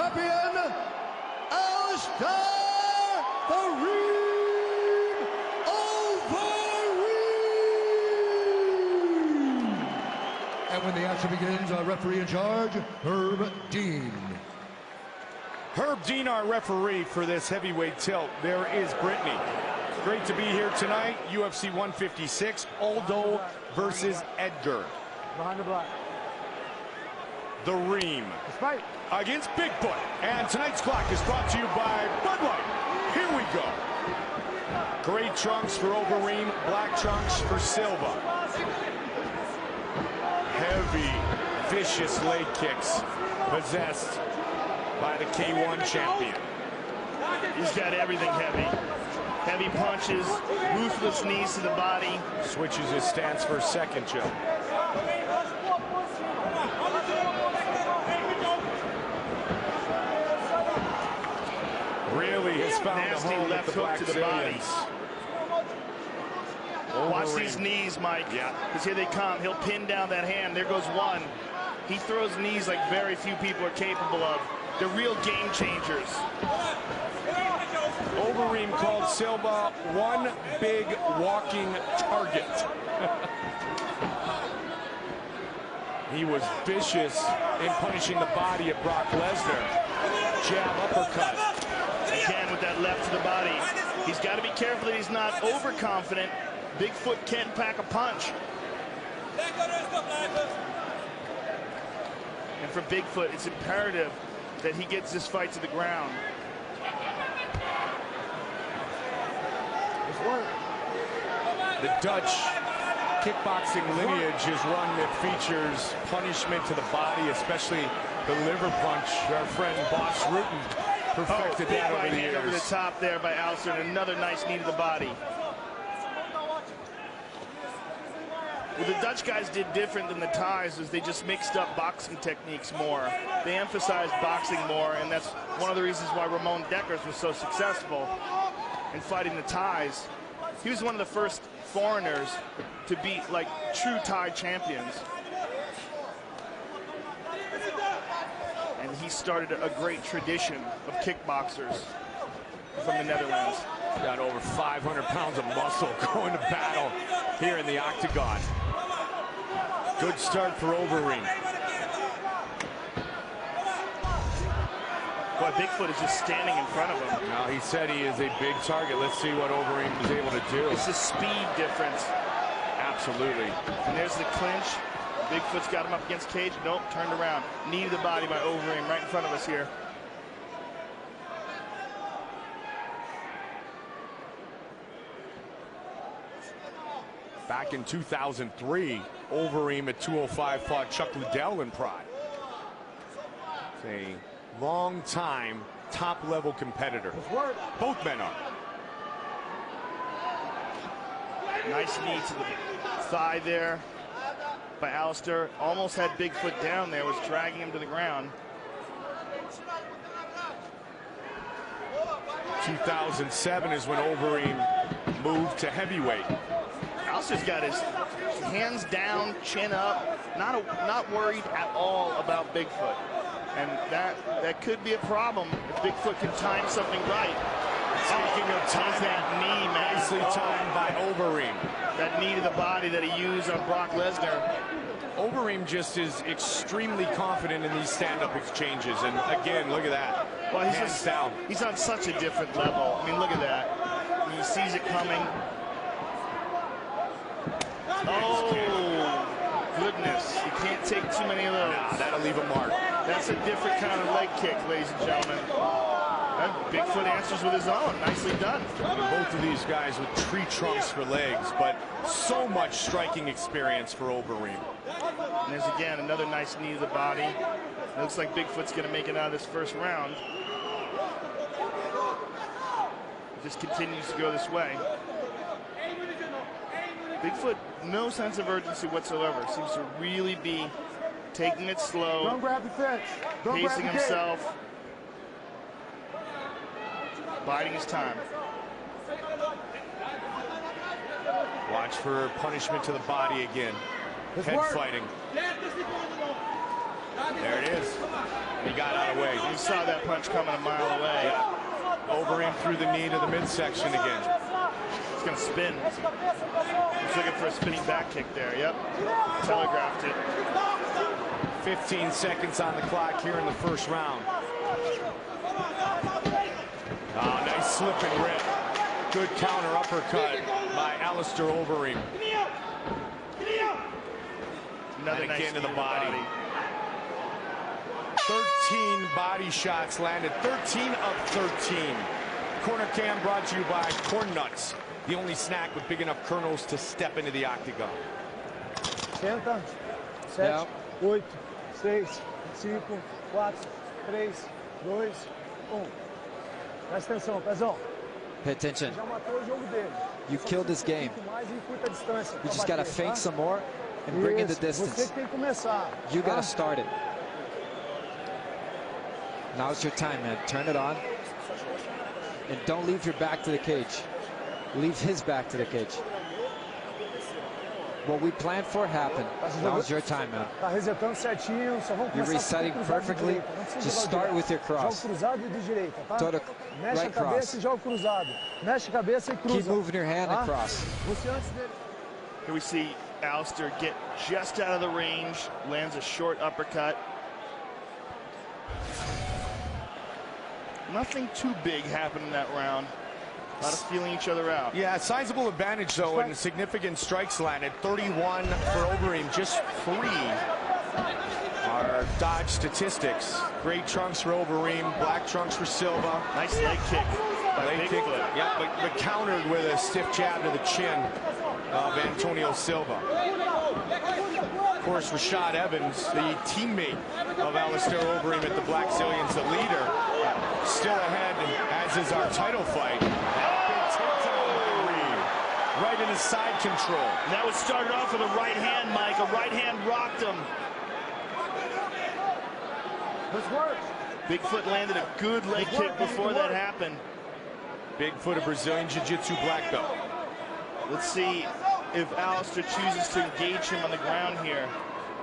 champion, Alistair Overeem. And when the action begins, our referee in charge, Herb Dean. Herb Dean, our referee for this heavyweight tilt. There is Brittany. Great to be here tonight. UFC 156, Aldo versus Edgar. Behind the block. The Reem against Bigfoot. And tonight's clock is brought to you by Bud Light. Here we go. Gray trunks for Overeem, black trunks for Silva. Heavy, vicious leg kicks possessed by the K1 champion. He's got everything heavy. Heavy punches, ruthless knees to the body. Switches his stance for a second, Joe. Really has found nasty left hook to the body. Watch these knees, Mike. Yeah. Because here they come. He'll pin down that hand. There goes one. He throws knees like very few people are capable of. They're real game changers. Overeem called Silva one big walking target. He was vicious in punishing the body of Brock Lesnar. Jab, uppercut. Again with that left to the body. He's got to be careful that he's not overconfident. Bigfoot can't pack a punch. And for Bigfoot, it's imperative that he gets this fight to the ground. The Dutch kickboxing lineage is one that features punishment to the body, especially the liver punch. Our friend Boss Rutten perfected that over the years. Over the top there by Alistair, and another nice knee to the body. What the Dutch guys did different than the Thais is they just mixed up boxing techniques more. They emphasized boxing more, and that's one of the reasons why Ramon Dekkers was so successful in fighting the Thais. He was one of the first foreigners to beat like true Thai champions. And he started a great tradition of kickboxers from the Netherlands. Got over 500 pounds of muscle going to battle here in the octagon. Good start for Overeem. Boy, Bigfoot is just standing in front of him. Now, he said he is a big target. Let's see what Overeem is able to do. It's the speed difference. Absolutely. And there's the clinch. Bigfoot's got him up against cage. Nope, turned around. Knee to the body by Overeem right in front of us here. Back in 2003, Overeem at 205 fought Chuck Liddell in Pride. It's a long-time, top-level competitor. Both men are. Nice knee to the thigh there by Alistair. Almost had Bigfoot down there, was dragging him to the ground. 2007 is when Overeem moved to heavyweight. Alistair's got his hands down, chin up, not worried at all about Bigfoot. And that could be a problem if Bigfoot can time something right. Speaking of time, that knee, man. Nicely timed by Overeem. That knee to the body that he used on Brock Lesnar. Overeem just is extremely confident in these stand-up exchanges. And again, look at that. Well, hands down. He's on such a different level. I mean, look at that. He sees it coming. Oh, goodness. You can't take too many of those. Nah, that'll leave a mark. That's a different kind of leg kick, ladies and gentlemen. That Bigfoot answers with his own. Nicely done. Both of these guys with tree trunks for legs, but so much striking experience for Overeem. And there's again another nice knee to the body. It looks like Bigfoot's going to make it out of this first round. It just continues to go this way. Bigfoot, no sense of urgency whatsoever. Seems to really be taking it slow. Don't grab the fence. Pacing himself. Biding his time. Watch for punishment to the body again. Head fighting. There it is. He got out of the way. You saw that punch coming a mile away. Yeah. Overeem through the knee to the midsection again. He's going to spin. He's looking for a spinning back kick there. Yep. Telegraphed it. 15 seconds on the clock here in the first round. Oh, nice slip and rip. Good counter uppercut by Alistair Overeem. Another nice again to the body. 13 body shots landed. 13 of 13. Corner Cam brought to you by Corn Nuts, the only snack with big enough kernels to step into the octagon. Senta, 7, 8, 6, 5, 4, 3, 2, 1. Presta atenção, Pezão. Pay attention. Já matou o jogo dele. You killed this game. Mais em curta distância. You just gotta feint some more and bring in the Você distance. que tem que começar. You gotta start it. Now's your time, man. Turn it on. And don't leave your back to the cage. Leave his back to the cage. What we planned for happened. Now's your time, man. Tá resetando certinho, só vamos You're começar resetting perfectly. Just start with your cross. Joga cruzado e de direita, tá? Total Mexe right a cabeça cross. e joga cruzado. Mexe a cabeça e cruza. Keep moving your hand Tá? across. Você antes dele. Here we see Alistair get just out of the range, lands a short uppercut. Nothing too big happened in that round. A lot of feeling each other out. Yeah, sizable advantage, though, and significant strikes landed. 31 for Overeem, just 3 are dodge statistics. Gray trunks for Overeem, black trunks for Silva. Nice leg kick by Leg kick, Bigfoot. yeah, but countered with a stiff jab to the chin of Antonio Silva. Of course, Rashad Evans, the teammate of Alistair Overeem at the Blackzilians, the leader, still ahead, as is our title fight. Right in his side control. And that was started off with a right hand, Mike. A right hand rocked him. Bigfoot landed a good leg kick before that happened. Bigfoot, a Brazilian Jiu-Jitsu black belt. Let's see if Alistair chooses to engage him on the ground here.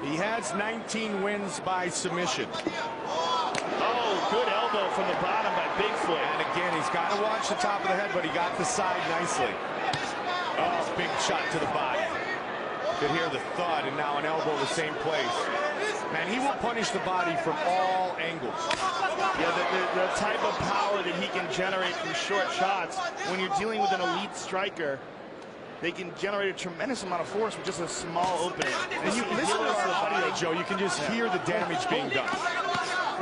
He has 19 wins by submission. Oh, good elbow from the bottom by Bigfoot. And again, he's got to watch the top of the head, but he got the side nicely. Oh, big shot to the body. Could hear the thud, and now an elbow in the same place. Man, he will punish the body from all angles. Yeah, the type of power that he can generate from short shots, when you're dealing with an elite striker, they can generate a tremendous amount of force with just a small opening. And you listen to our audio, Joe, you can just hear the damage being done.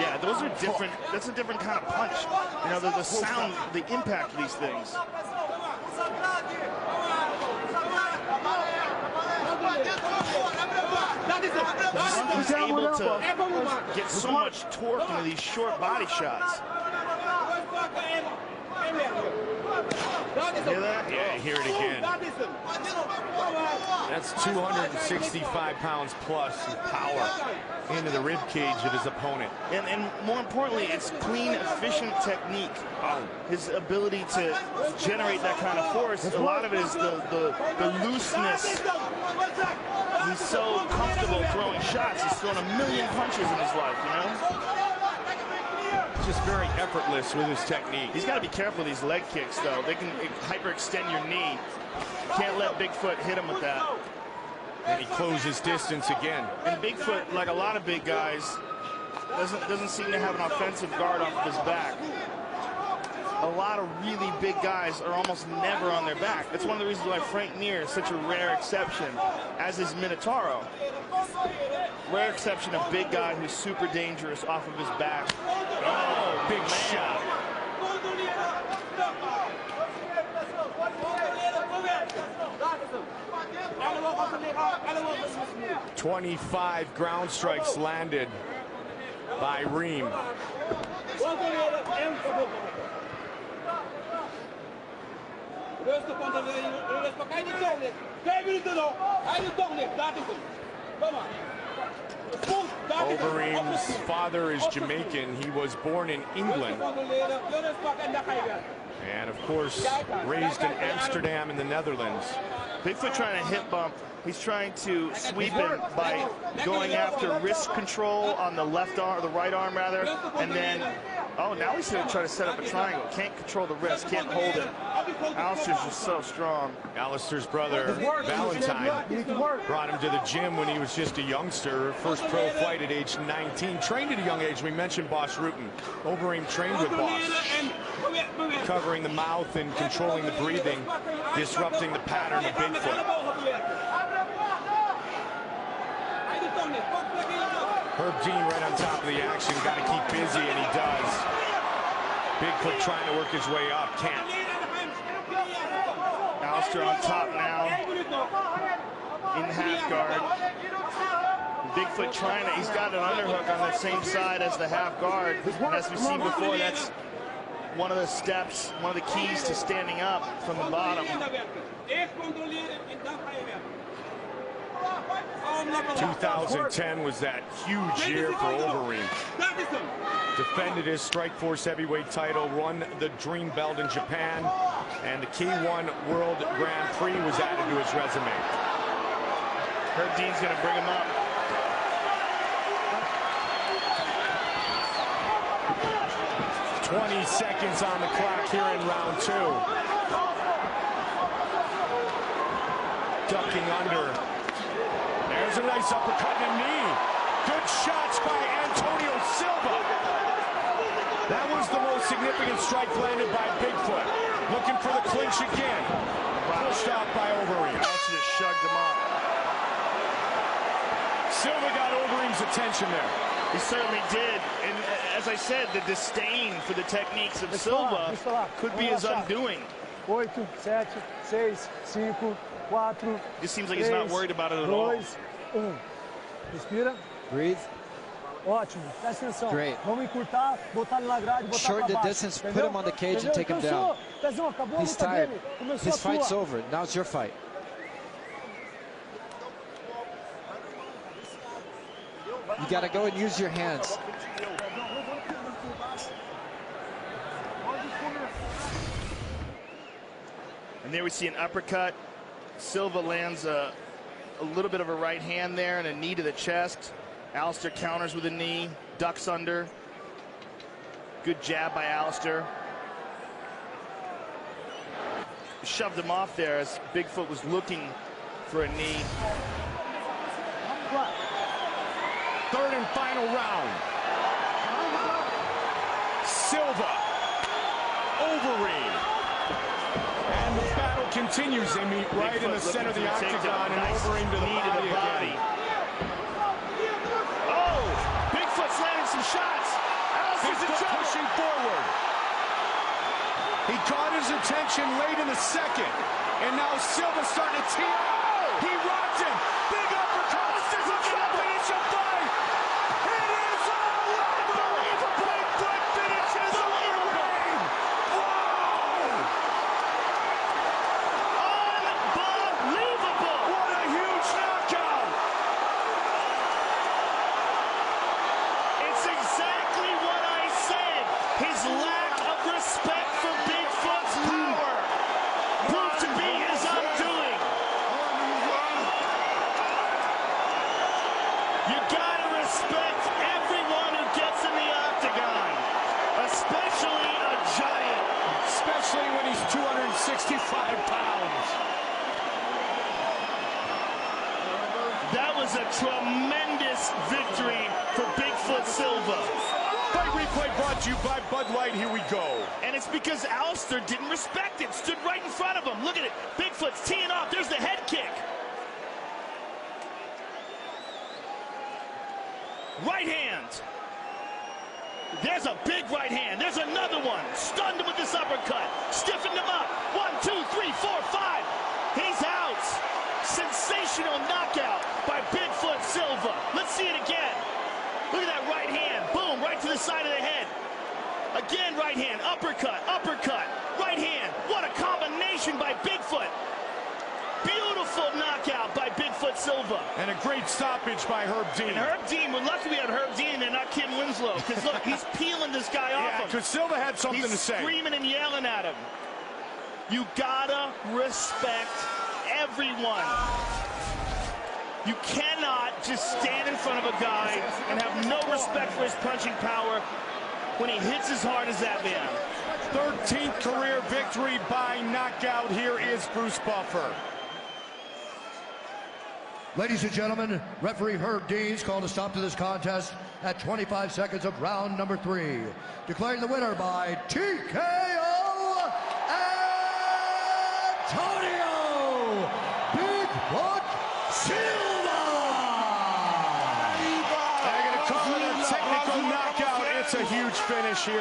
Yeah, those are different. That's a different kind of punch. You know, the sound, the impact of these things. He's able to get so much torque into these short body shots. Hear that? Yeah, hear it again. That's 265 pounds plus of power into the rib cage of his opponent. And more importantly, it's clean, efficient technique. His ability to generate that kind of force, a lot of it is the looseness. He's so comfortable throwing shots. He's thrown a million punches in his life, you know? Just very effortless with his technique. He's got to be careful with these leg kicks, though. They can hyperextend your knee. Can't let Bigfoot hit him with that. And he closes distance again. And Bigfoot, like a lot of big guys, doesn't seem to have an offensive guard off of his back. A lot of really big guys are almost never on their back. That's one of the reasons why Frank Mir is such a rare exception, as is Minotauro. Rare exception, a big guy who's super dangerous off of his back. Oh, big shot. "25 ground strikes landed by Reem." Overeem's father is Jamaican. He was born in England. And, of course, raised in Amsterdam in the Netherlands. Bigfoot trying to hip bump. He's trying to sweep him by going after wrist control on the left arm, or the right arm rather, and then, oh, now he's going to try to set up a triangle. Can't control the wrist, can't hold it. Alistair's just so strong. Alistair's brother, Valentine, brought him to the gym when he was just a youngster. First pro fight at age 19. Trained at a young age. We mentioned Boss Rutten. Overeem trained with Boss. Covering the mouth and controlling the breathing, disrupting the pattern of Bigfoot. Herb Dean right on top of the action. Got to keep busy, and he does. Bigfoot trying to work his way up. Can't. Alistair on top now. In half guard. Bigfoot trying to, he's got an underhook on the same side as the half guard. And as we've seen before, that's one of the steps, one of the keys to standing up from the bottom. 2010 was that huge year for Overeem. Defended his Strikeforce heavyweight title, won the Dream Belt in Japan, and the K1 World Grand Prix was added to his resume. Herb Dean's going to bring him up. "20 seconds on the clock here in round 2. Ducking under. There's a nice uppercut and a knee. Good shots by Antonio Silva. That was the most significant strike landed by Bigfoot. Looking for the clinch again. Pushed off by Overeem. Also just shrugged him off. Silva got Overeem's attention there. He certainly did. And as I said, the disdain for the techniques of Silva could be his undoing. 8, 7, 6, 5, 4. Just seems like he's not worried about it at all. 2, 1. Respira. Breathe. Ótimo. Presta atenção. Great. Vamos encurtar, botar ele na grade, botar Shorten pra the baixo. distance, put Entendeu? him on the cage and Entendeu? take him Cansou. down. Pezão, acabou a He's luta tired. dele. Começou His a tua. fight's over. Now it's your fight. You got to go and use your hands. And there we see an uppercut. Silva lands a little bit of a right hand there and a knee to the chest. Alistair counters with a knee, ducks under. Good jab by Alistair. Shoved him off there as Bigfoot was looking for a knee. Third and final round. Silva. Overeem. And the battle continues. They meet right in the center of the octagon, and Overeem to the body again. Oh! Bigfoot's landing some shots. Alistair's in trouble. Pushing forward. He caught his attention late in the second, and now Silva's starting to tee up. He rocked him. Big uppercut. Alistair's looking to finish a fight. It is all over. Bigfoot finishes Overeem. Whoa! Unbelievable! What a huge knockout! It's exactly what I said. His lack of respect for Bigfoot's power proved to be his undoing. You gotta respect everyone who gets in the octagon, especially a giant. Especially when he's 265 pounds. That was a tremendous victory for Bigfoot Silva. Fight replay brought to you by Bud Light. Here we go. And it's because Alistair didn't respect it. Stood right in front of him. Look at it. Bigfoot's teeing off. There's the head kick. Right hand. There's a big right hand. There's another one. Stunned him with this uppercut. Stiffened him up. 1, 2, 3, 4, 5. He's out. Sensational knockout by Bigfoot Silva. Let's see it again. Look at that right hand. Boom, right to the side of the head. Again, right hand. Uppercut, uppercut. Right hand. What a combination by Bigfoot. Beautiful knockout by Bigfoot Silva. And a great stoppage by Herb Dean. And Herb Dean, we're lucky we had Herb Dean and not Kim Winslow. Because look, he's peeling this guy off Yeah, him. because Silva had something He's to say. screaming and yelling at him. You gotta respect everyone. You cannot just stand in front of a guy and have no respect for his punching power when he hits as hard as that man. 13th career victory by knockout. Here is Bruce Buffer. Ladies and gentlemen, referee Herb Deans called a stop to this contest at 25 seconds of round number 3. Declaring the winner by TKO, Antonio Bigfoot Silva! They're going to call it a technical knockout. It's a huge finish here.